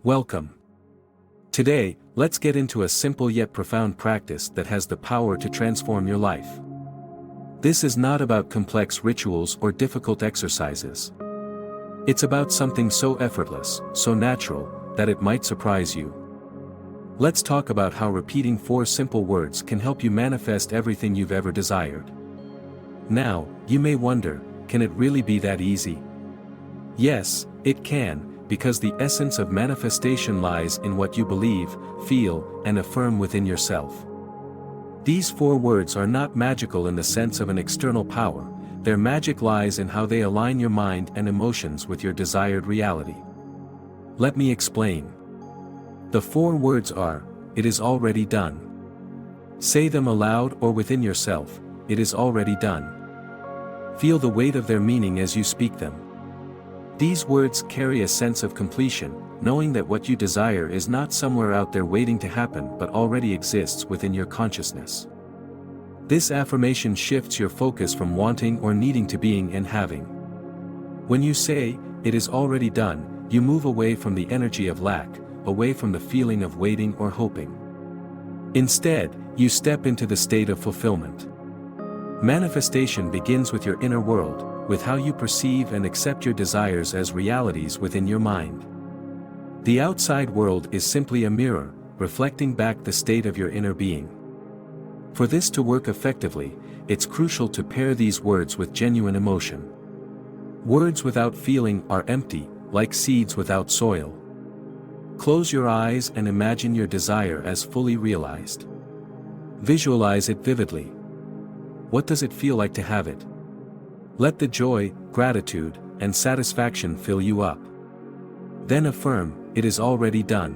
Welcome. Today, let's get into a simple yet profound practice that has the power to transform your life. This is not about complex rituals or difficult exercises. It's about something so effortless, so natural, that it might surprise you. Let's talk about how repeating 4 simple words can help you manifest everything you've ever desired. Now, you may wonder, can it really be that easy? Yes, it can, because the essence of manifestation lies in what you believe, feel, and affirm within yourself. These 4 words are not magical in the sense of an external power, their magic lies in how they align your mind and emotions with your desired reality. Let me explain. The 4 words are, "It is already done." Say them aloud or within yourself, "It is already done." Feel the weight of their meaning as you speak them. These words carry a sense of completion, knowing that what you desire is not somewhere out there waiting to happen but already exists within your consciousness. This affirmation shifts your focus from wanting or needing to being and having. When you say, "It is already done," you move away from the energy of lack, away from the feeling of waiting or hoping. Instead, you step into the state of fulfillment. Manifestation begins with your inner world, with how you perceive and accept your desires as realities within your mind. The outside world is simply a mirror, reflecting back the state of your inner being. For this to work effectively, it's crucial to pair these words with genuine emotion. Words without feeling are empty, like seeds without soil. Close your eyes and imagine your desire as fully realized. Visualize it vividly. What does it feel like to have it? Let the joy, gratitude, and satisfaction fill you up. Then affirm, "It is already done."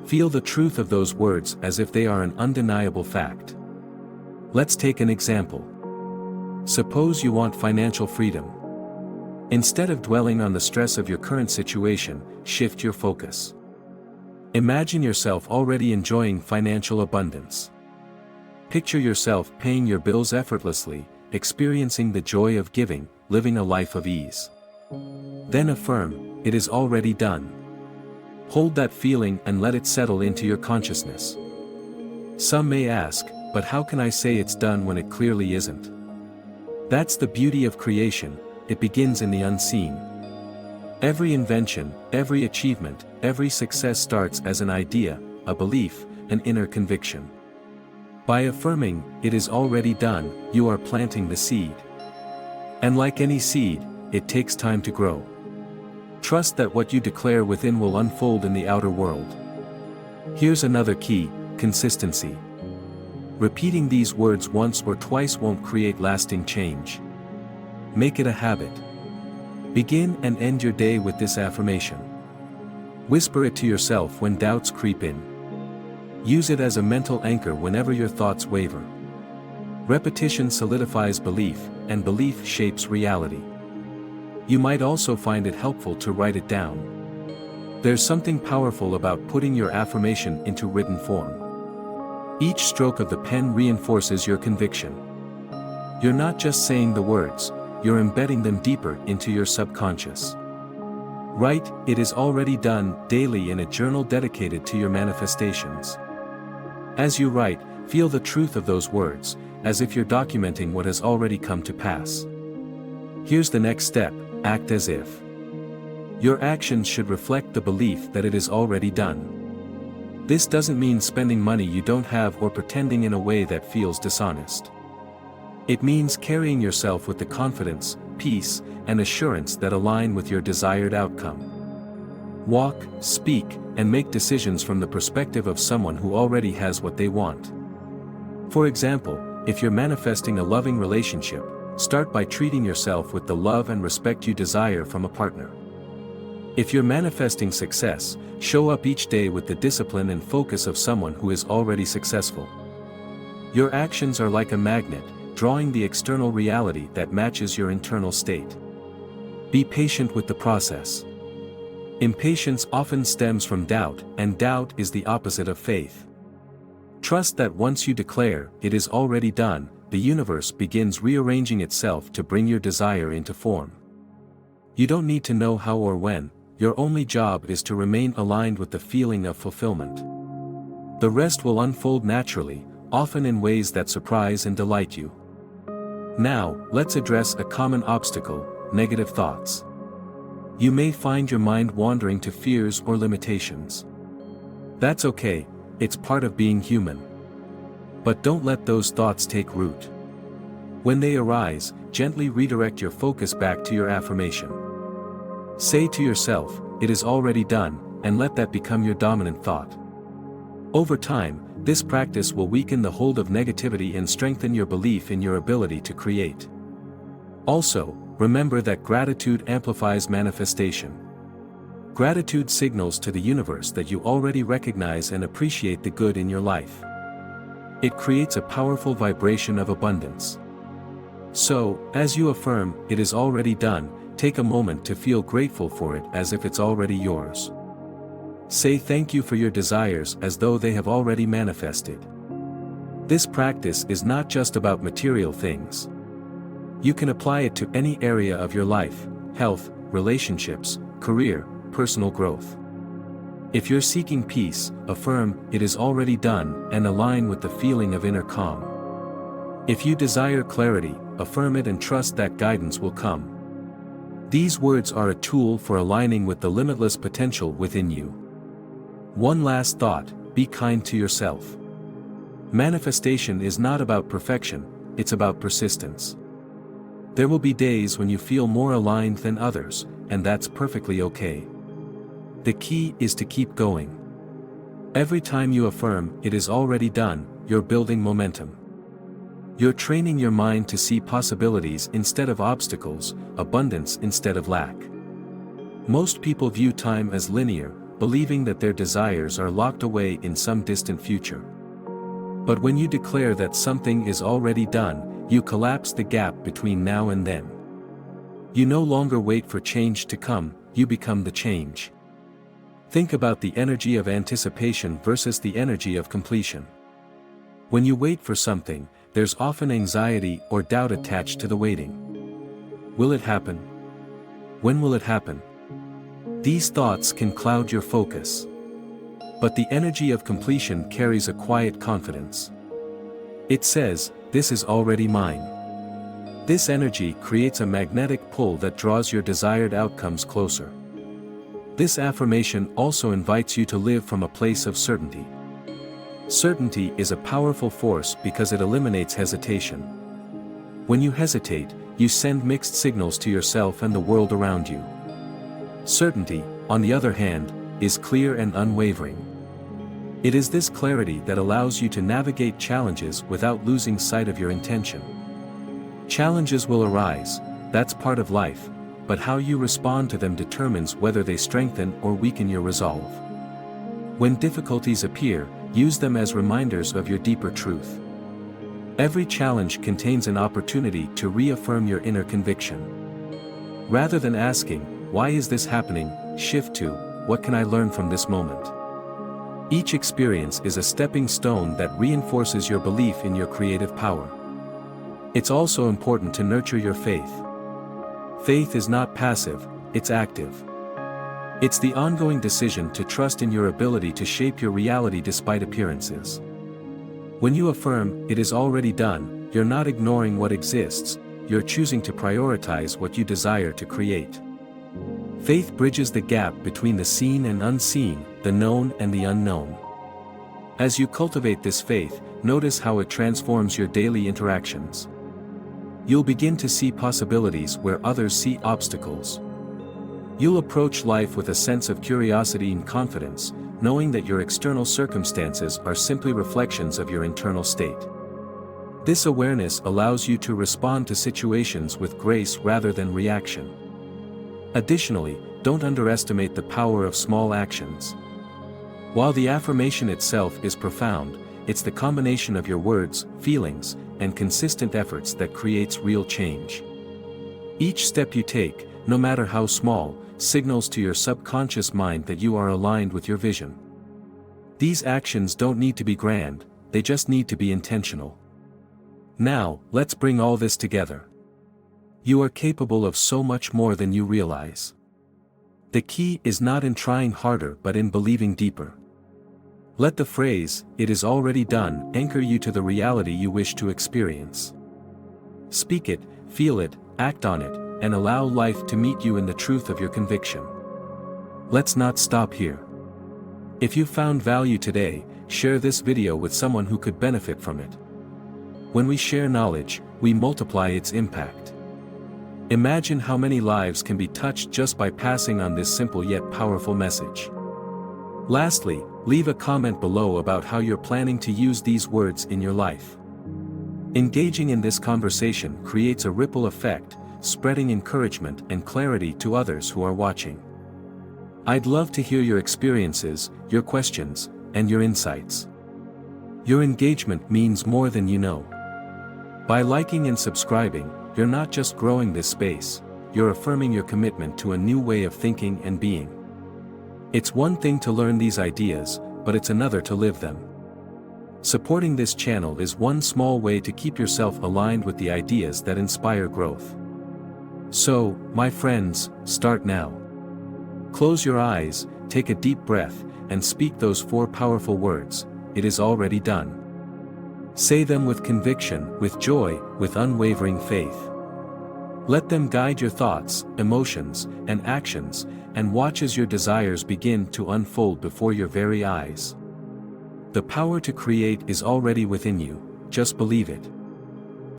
Feel the truth of those words as if they are an undeniable fact. Let's take an example. Suppose you want financial freedom. Instead of dwelling on the stress of your current situation, shift your focus. Imagine yourself already enjoying financial abundance. Picture yourself paying your bills effortlessly, experiencing the joy of giving, living a life of ease. Then affirm, "It is already done." Hold that feeling and let it settle into your consciousness. Some may ask, but how can I say it's done when it clearly isn't? That's the beauty of creation, it begins in the unseen. Every invention, every achievement, every success starts as an idea, a belief, an inner conviction. By affirming, "It is already done," you are planting the seed. And like any seed, it takes time to grow. Trust that what you declare within will unfold in the outer world. Here's another key: consistency. Repeating these words once or twice won't create lasting change. Make it a habit. Begin and end your day with this affirmation. Whisper it to yourself when doubts creep in. Use it as a mental anchor whenever your thoughts waver. Repetition solidifies belief, and belief shapes reality. You might also find it helpful to write it down. There's something powerful about putting your affirmation into written form. Each stroke of the pen reinforces your conviction. You're not just saying the words, you're embedding them deeper into your subconscious. Write, "It is already done," daily in a journal dedicated to your manifestations. As you write, feel the truth of those words, as if you're documenting what has already come to pass. Here's the next step: act as if. Your actions should reflect the belief that it is already done. This doesn't mean spending money you don't have or pretending in a way that feels dishonest. It means carrying yourself with the confidence, peace, and assurance that align with your desired outcome. Walk, speak, and make decisions from the perspective of someone who already has what they want. For example, if you're manifesting a loving relationship, start by treating yourself with the love and respect you desire from a partner. If you're manifesting success, show up each day with the discipline and focus of someone who is already successful. Your actions are like a magnet, drawing the external reality that matches your internal state. Be patient with the process. Impatience often stems from doubt, and doubt is the opposite of faith. Trust that once you declare, "It is already done," the universe begins rearranging itself to bring your desire into form. You don't need to know how or when, your only job is to remain aligned with the feeling of fulfillment. The rest will unfold naturally, often in ways that surprise and delight you. Now, let's address a common obstacle: negative thoughts. You may find your mind wandering to fears or limitations. That's okay, it's part of being human. But don't let those thoughts take root. When they arise, gently redirect your focus back to your affirmation. Say to yourself, "It is already done," and let that become your dominant thought. Over time, this practice will weaken the hold of negativity and strengthen your belief in your ability to create. Also, remember that gratitude amplifies manifestation. Gratitude signals to the universe that you already recognize and appreciate the good in your life. It creates a powerful vibration of abundance. So, as you affirm, "It is already done," take a moment to feel grateful for it as if it's already yours. Say thank you for your desires as though they have already manifested. This practice is not just about material things. You can apply it to any area of your life: health, relationships, career, personal growth. If you're seeking peace, affirm, "It is already done," and align with the feeling of inner calm. If you desire clarity, affirm it and trust that guidance will come. These words are a tool for aligning with the limitless potential within you. One last thought: be kind to yourself. Manifestation is not about perfection, it's about persistence. There will be days when you feel more aligned than others, and that's perfectly okay. The key is to keep going. Every time you affirm, "It is already done," you're building momentum. You're training your mind to see possibilities instead of obstacles, abundance instead of lack. Most people view time as linear, believing that their desires are locked away in some distant future. But when you declare that something is already done, you collapse the gap between now and then. You no longer wait for change to come, you become the change. Think about the energy of anticipation versus the energy of completion. When you wait for something, there's often anxiety or doubt attached to the waiting. Will it happen? When will it happen? These thoughts can cloud your focus. But the energy of completion carries a quiet confidence. It says, "This is already mine." This energy creates a magnetic pull that draws your desired outcomes closer. This affirmation also invites you to live from a place of certainty. Certainty is a powerful force because it eliminates hesitation. When you hesitate, you send mixed signals to yourself and the world around you. Certainty, on the other hand, is clear and unwavering. It is this clarity that allows you to navigate challenges without losing sight of your intention. Challenges will arise, that's part of life, but how you respond to them determines whether they strengthen or weaken your resolve. When difficulties appear, use them as reminders of your deeper truth. Every challenge contains an opportunity to reaffirm your inner conviction. Rather than asking, "Why is this happening?" shift to, "What can I learn from this moment?" Each experience is a stepping stone that reinforces your belief in your creative power. It's also important to nurture your faith. Faith is not passive, it's active. It's the ongoing decision to trust in your ability to shape your reality despite appearances. When you affirm, "It is already done," you're not ignoring what exists, you're choosing to prioritize what you desire to create. Faith bridges the gap between the seen and unseen, the known and the unknown. As you cultivate this faith, notice how it transforms your daily interactions. You'll begin to see possibilities where others see obstacles. You'll approach life with a sense of curiosity and confidence, knowing that your external circumstances are simply reflections of your internal state. This awareness allows you to respond to situations with grace rather than reaction. Additionally, don't underestimate the power of small actions. While the affirmation itself is profound, it's the combination of your words, feelings, and consistent efforts that creates real change. Each step you take, no matter how small, signals to your subconscious mind that you are aligned with your vision. These actions don't need to be grand, they just need to be intentional. Now, let's bring all this together. You are capable of so much more than you realize. The key is not in trying harder but in believing deeper. Let the phrase, "it is already done," anchor you to the reality you wish to experience. Speak it, feel it, act on it, and allow life to meet you in the truth of your conviction. Let's not stop here. If you found value today, share this video with someone who could benefit from it. When we share knowledge, we multiply its impact. Imagine how many lives can be touched just by passing on this simple yet powerful message. Lastly, leave a comment below about how you're planning to use these words in your life. Engaging in this conversation creates a ripple effect, spreading encouragement and clarity to others who are watching. I'd love to hear your experiences, your questions, and your insights. Your engagement means more than you know. By liking and subscribing, you're not just growing this space, you're affirming your commitment to a new way of thinking and being. It's one thing to learn these ideas, but it's another to live them. Supporting this channel is one small way to keep yourself aligned with the ideas that inspire growth. So, my friends, start now. Close your eyes, take a deep breath, and speak those 4 powerful words, "It is already done." Say them with conviction, with joy, with unwavering faith. Let them guide your thoughts, emotions, and actions, and watch as your desires begin to unfold before your very eyes. The power to create is already within you, just believe it.